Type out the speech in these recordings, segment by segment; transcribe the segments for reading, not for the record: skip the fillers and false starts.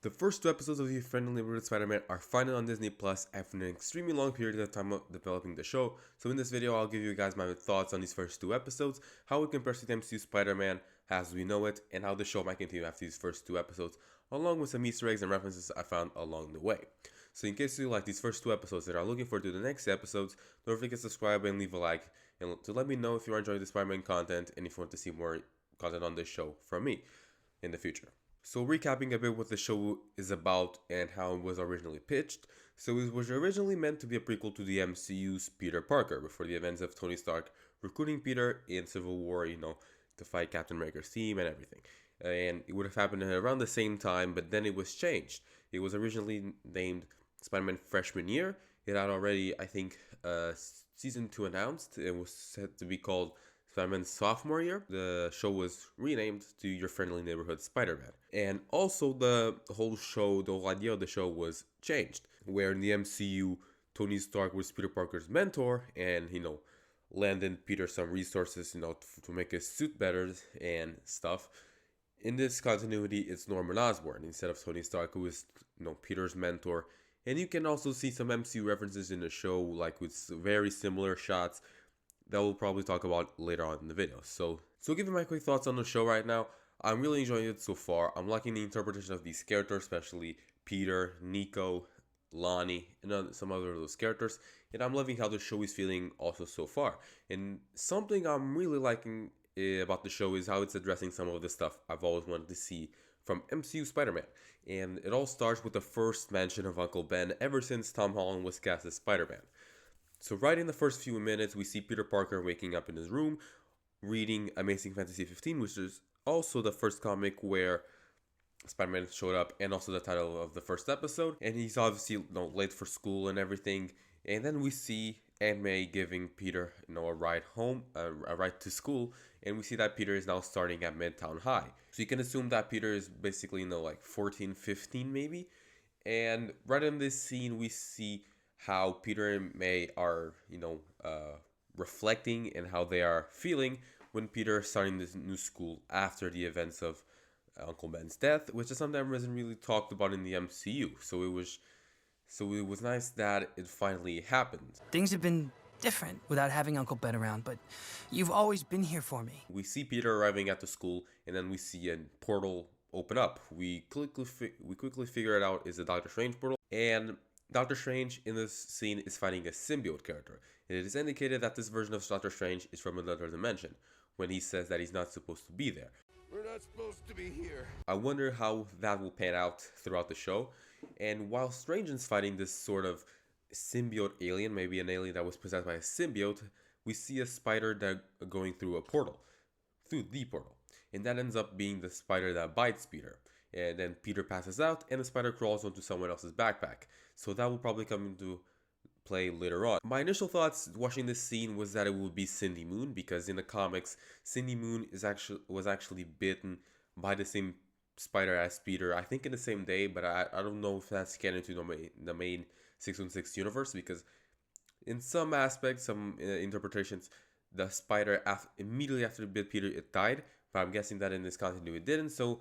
The first two episodes of the Friendly Neighborhood Spider-Man are finally on Disney Plus after an extremely long period of time of developing the show. So in this video, I'll give you guys my thoughts on these first two episodes, how it compares to the MCU Spider-Man as we know it, and how the show might continue after these first two episodes, along with some Easter eggs and references I found along the way. So in case you like these first two episodes and are looking forward to the next episodes, don't forget to subscribe and leave a like, and to let me know if you are enjoying the Spider-Man content and if you want to see more content on this show from me in the future. So recapping a bit what the show is about and how it was originally pitched. So it was originally meant to be a prequel to the MCU's Peter Parker before the events of Tony Stark recruiting Peter in Civil War, to fight Captain America's team and everything. And it would have happened around the same time, but then it was changed. It was originally named Spider-Man Freshman Year. It had already, I think, season 2 announced. It was set to be called Spider-Man's sophomore year. The show was renamed to Your Friendly Neighborhood Spider-Man. And also the whole idea of the show was changed. Where in the MCU, Tony Stark was Peter Parker's mentor and, lended Peter some resources, to make his suit better and stuff. In this continuity, it's Norman Osborn instead of Tony Stark, who is, Peter's mentor. And you can also see some MCU references in the show, like with very similar shots that we'll probably talk about later on in the video. So giving my quick thoughts on the show right now, I'm really enjoying it so far. I'm liking the interpretation of these characters, especially Peter, Nico, Lonnie, and some other of those characters. And I'm loving how the show is feeling also so far. And something I'm really liking about the show is how it's addressing some of the stuff I've always wanted to see from MCU Spider-Man. And it all starts with the first mention of Uncle Ben ever since Tom Holland was cast as Spider-Man. So right in the first few minutes, we see Peter Parker waking up in his room, reading Amazing Fantasy 15, which is also the first comic where Spider-Man showed up, and also the title of the first episode. And he's obviously late for school and everything. And then we see Aunt May giving Peter a ride home, a ride to school, and we see that Peter is now starting at Midtown High. So you can assume that Peter is basically 14, 15 maybe. And right in this scene, we see how Peter and May are, reflecting and how they are feeling when Peter is starting this new school after the events of Uncle Ben's death, which is something that wasn't really talked about in the MCU. So it was nice that it finally happened. Things have been different without having Uncle Ben around, but you've always been here for me. We see Peter arriving at the school, and then we see a portal open up. We quickly figure it out is a Doctor Strange portal, and Doctor Strange in this scene is fighting a symbiote character. It is indicated that this version of Doctor Strange is from another dimension, when he says that he's not supposed to be there. We're not supposed to be here. I wonder how that will pan out throughout the show. And while Strange is fighting this sort of symbiote alien, maybe an alien that was possessed by a symbiote, we see a spider that going through the portal. And that ends up being the spider that bites Peter. And then Peter passes out and the spider crawls onto someone else's backpack. So that will probably come into play later on. My initial thoughts watching this scene was that it would be Cindy Moon, because in the comics, Cindy Moon was actually bitten by the same spider as Peter, I think in the same day, but I don't know if that's canon to the main 616 universe, because in some aspects, some interpretations, the spider immediately after it bit Peter, it died, but I'm guessing that in this continuity it didn't, so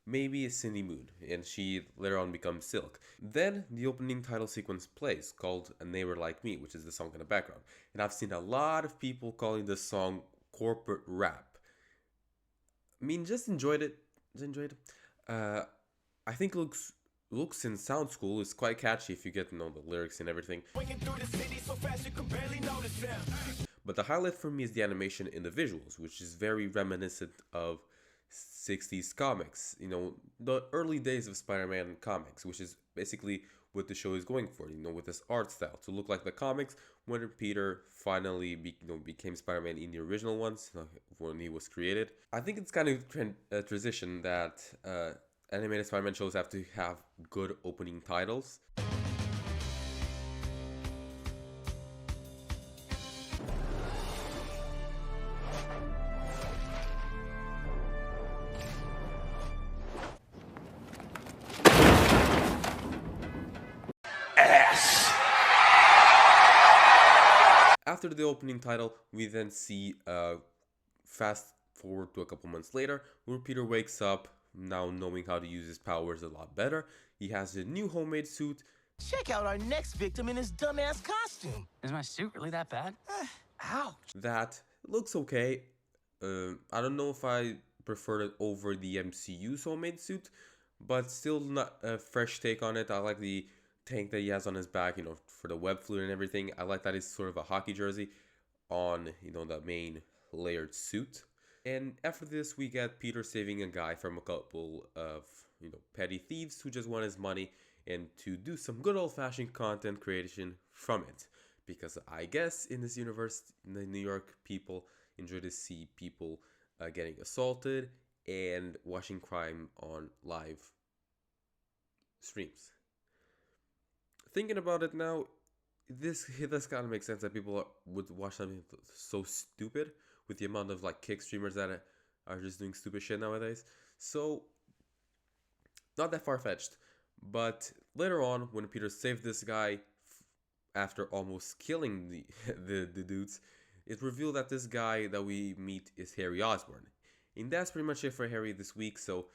maybe it's Cindy Moon, and she later on becomes Silk. Then the opening title sequence plays, called A Neighbor Like Me, which is the song in the background. And I've seen a lot of people calling this song corporate rap. I mean, just enjoyed it. I think it looks and sounds cool. It's quite catchy if you get the lyrics and everything. But the highlight for me is the animation and the visuals, which is very reminiscent of 60s comics, the early days of Spider-Man comics, which is basically what the show is going for, with this art style to look like the comics when Peter finally became Spider-Man in the original ones, when he was created. I think it's kind of a transition that animated Spider-Man shows have to have good opening titles. After the opening title, we then see fast forward to a couple months later, where Peter wakes up now knowing how to use his powers a lot better. He has a new homemade suit Check out our next victim in his dumbass costume. Is my suit really that bad? Ouch. that looks okay. I don't know if I prefer it over the MCU's homemade suit, but still not a fresh take on it. I like the tank that he has on his back, for the web fluid and everything. I like that it's sort of a hockey jersey on, the main layered suit. And after this, we get Peter saving a guy from a couple of, petty thieves who just want his money and to do some good old-fashioned content creation from it. Because I guess in this universe, the New York people enjoy to see people getting assaulted and watching crime on live streams. Thinking about it now, this kind of makes sense that people would watch something so stupid with the amount of kick streamers that are just doing stupid shit nowadays. So not that far-fetched, but later on when Peter saved this guy after almost killing the dudes, it's revealed that this guy that we meet is Harry Osborn. And that's pretty much it for Harry this week. So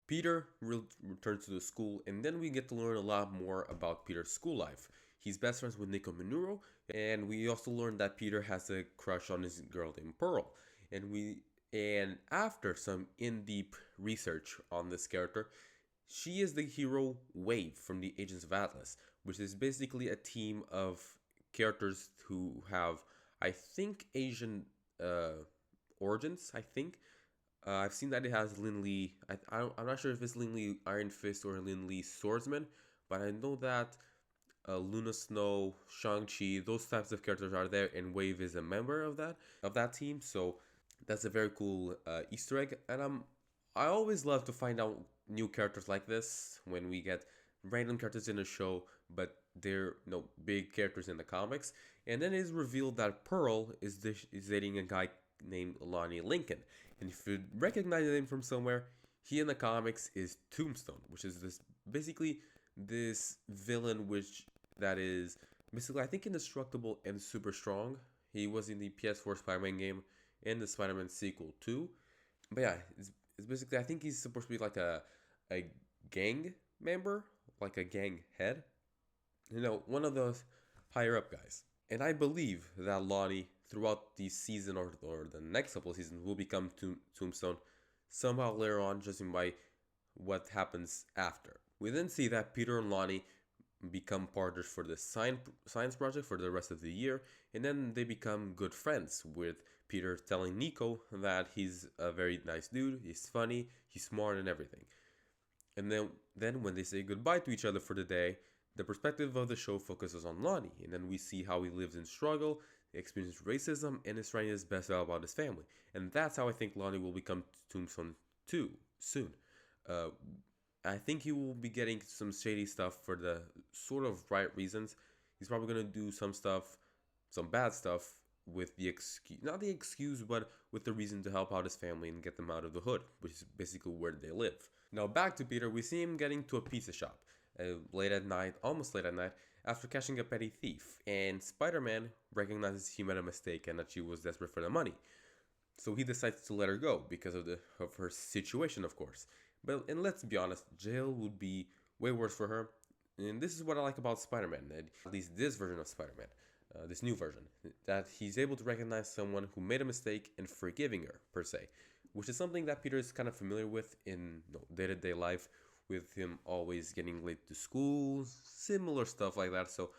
Peter returns to the school, and then we get to learn a lot more about Peter's school life. He's best friends with Nico Manuro, and we also learn that Peter has a crush on his girl named Pearl. And after some in-deep research on this character, she is the hero Wave from the Agents of Atlas, which is basically a team of characters who have, I think, Asian origins. I've seen that it has Lin Lee. I'm not sure if it's Lin Lee Iron Fist or Lin Lee Swordsman, but I know that Luna Snow, Shang-Chi, those types of characters are there, and Wave is a member of that team. So that's a very cool Easter egg, and I always love to find out new characters like this when we get random characters in a show, but they're big characters in the comics. And then it is revealed that Pearl is dating a guy named Lonnie Lincoln. And if you recognize the name from somewhere, he in the comics is Tombstone, which is basically this villain that is basically, I think, indestructible and super strong. He was in the PS4 Spider-Man game and the Spider-Man sequel too. But yeah, it's basically, I think he's supposed to be like a gang member, like a gang head. One of those higher up guys. And I believe that Lonnie, throughout the season or the next couple of seasons, will become Tombstone somehow later on, judging by what happens after. We then see that Peter and Lonnie become partners for the science project for the rest of the year, and then they become good friends, with Peter telling Nico that he's a very nice dude, he's funny, he's smart and everything. And then when they say goodbye to each other for the day, the perspective of the show focuses on Lonnie, and then we see how he lives in struggle, experiences racism, and is trying his best out about his family. And that's how I think Lonnie will become Tombstone too, soon. I think he will be getting some shady stuff for the sort of right reasons. He's probably going to do some bad stuff with not the excuse, but with the reason to help out his family and get them out of the hood, which is basically where they live. Now back to Peter, we see him getting to a pizza shop almost late at night, after catching a petty thief, and Spider-Man recognizes he made a mistake and that she was desperate for the money. So he decides to let her go because of her situation, of course. And let's be honest, jail would be way worse for her. And this is what I like about Spider-Man, at least this version of Spider-Man, this new version, that he's able to recognize someone who made a mistake and forgiving her, per se, which is something that Peter is kind of familiar with in day-to-day life, with him always getting late to school, similar stuff like that. So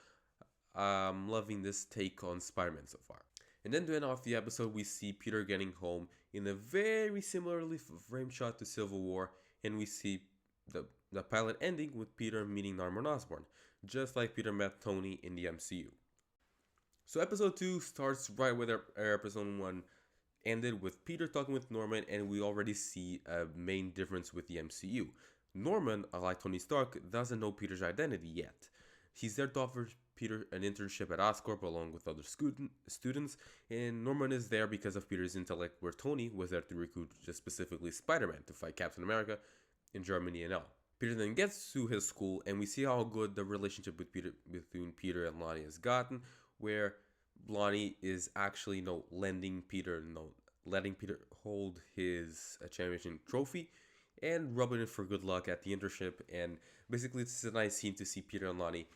I'm loving this take on Spider-Man so far. And then to end off the episode, we see Peter getting home in a very similarly framed shot to Civil War, and we see the pilot ending with Peter meeting Norman Osborn, just like Peter met Tony in the MCU. So episode 2 starts right where episode 1 ended, with Peter talking with Norman, and we already see a main difference with the MCU. Norman, unlike Tony Stark, doesn't know Peter's identity yet. He's there to offer Peter an internship at Oscorp along with other students, and Norman is there because of Peter's intellect, where Tony was there to recruit just specifically Spider-Man to fight Captain America in Germany and all. Peter then gets to his school, and we see how good the relationship between Peter and Lonnie has gotten, where Lonnie is actually letting Peter hold his championship trophy, and rubbing it for good luck at the internship. And basically, it's a nice scene to see Peter and Lonnie,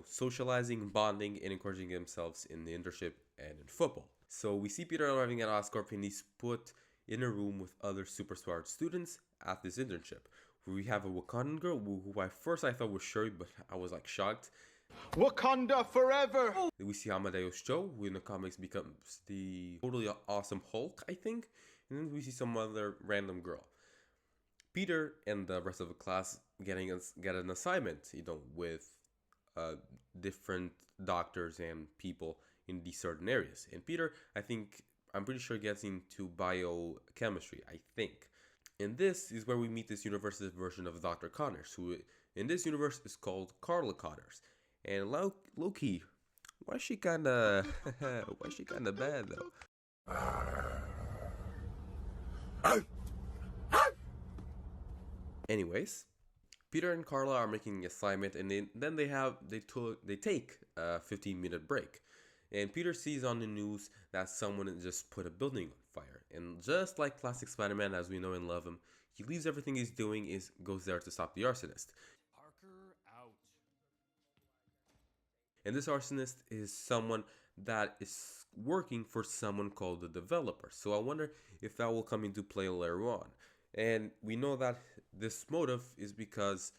socializing, bonding, and encouraging themselves in the internship and in football. So we see Peter arriving at Oscorp, and he's put in a room with other super smart students at this internship. We have a Wakandan girl who at first I thought was Shuri, but I was like shocked. Wakanda forever! We see Amadeus Cho, who in the comics becomes the totally awesome Hulk, I think. And then we see some other random girl. Peter and the rest of the class get an assignment, with different doctors and people in these certain areas. And Peter, I'm pretty sure gets into biochemistry, I think. And this is where we meet this universe's version of Dr. Connors, who in this universe is called Carla Connors. And low-key, why is she kinda bad though? Anyways, Peter and Carla are making an assignment, and then they take a 15-minute break. And Peter sees on the news that someone just put a building on fire. And just like classic Spider-Man, as we know and love him, he leaves everything he's doing, goes there to stop the arsonist. Parker out. And this arsonist is someone that is working for someone called the developer. So I wonder if that will come into play later on. And we know that this motive is because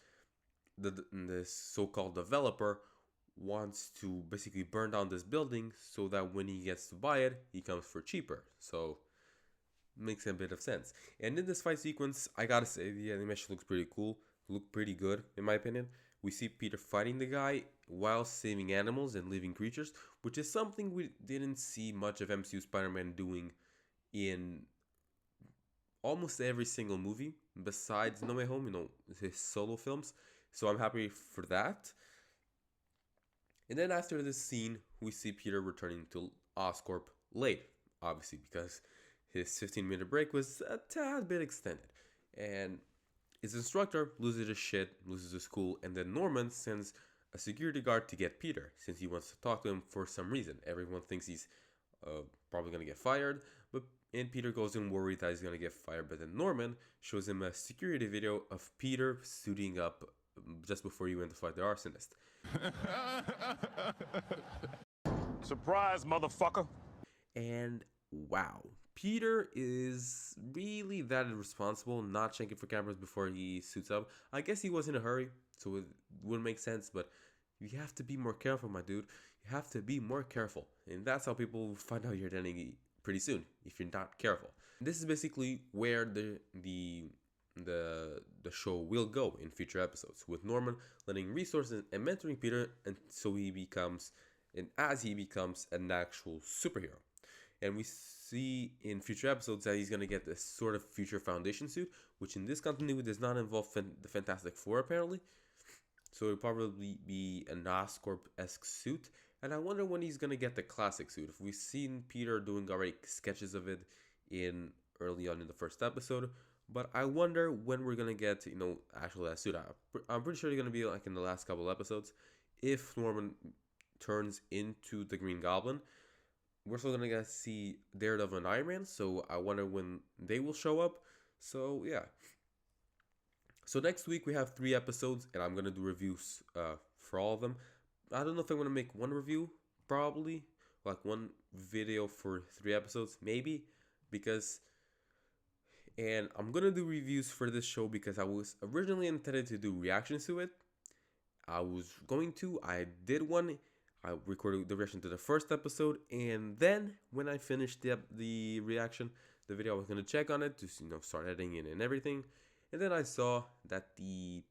this so-called developer wants to basically burn down this building so that when he gets to buy it, he comes for cheaper. So makes a bit of sense. And in this fight sequence, I gotta say the animation looks pretty cool, look pretty good in my opinion. We see Peter fighting the guy while saving animals and living creatures, which is something we didn't see much of MCU Spider-Man doing in almost every single movie besides No Way Home, his solo films. So I'm happy for that. And then after this scene, we see Peter returning to Oscorp late, obviously, because his 15-minute break was a tad bit extended. And his instructor loses his shit, loses his cool, and then Norman sends a security guard to get Peter, since he wants to talk to him for some reason. Everyone thinks he's probably going to get fired, and Peter goes in worried that he's going to get fired. But then Norman shows him a security video of Peter suiting up just before he went to fight the arsonist. Surprise, motherfucker. And wow, Peter is really that irresponsible, not checking for cameras before he suits up. I guess he was in a hurry, so it wouldn't make sense, but you have to be more careful, my dude. You have to be more careful. And that's how people find out you're identity pretty soon, if you're not careful. This is basically where the show will go in future episodes, with Norman lending resources and mentoring Peter, and as he becomes an actual superhero. And we see in future episodes that he's gonna get this sort of future Foundation suit, which in this continuity does not involve the Fantastic Four apparently. So it'll probably be an Oscorp-esque suit. And I wonder when he's gonna get the classic suit. If we've seen Peter doing already sketches of it early on in the first episode, but I wonder when we're gonna get actually that suit. I'm pretty sure it's gonna be like in the last couple episodes. If Norman turns into the Green Goblin, we're still gonna get to see Daredevil and Iron Man. So I wonder when they will show up. So yeah. So next week we have 3 episodes, and I'm gonna do reviews for all of them. I don't know if I'm gonna make one review, probably like one video for 3 episodes, maybe, and I'm gonna do reviews for this show because I was originally intended to do reactions to it. I did one. I recorded the reaction to the first episode, and then when I finished the reaction, the video, I was gonna check on it to start editing it and everything. And then I saw that the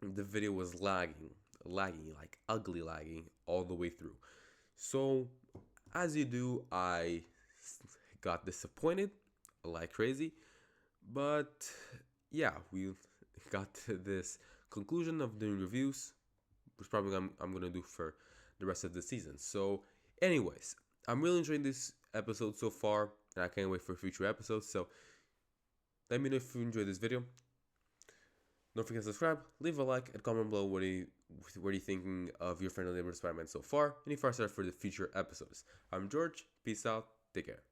video was lagging, like ugly lagging all the way through. So as you do, I got disappointed like crazy. But yeah, we got to this conclusion of doing reviews, which probably I'm gonna do for the rest of the season. So anyways, I'm really enjoying this episode so far, and I can't wait for future episodes. So let me know if you enjoyed this video. Don't forget to subscribe, leave a like, and comment below what are you thinking of your friendly neighborhood Spider-Man so far, and if you're excited for the future episodes. I'm George, peace out, take care.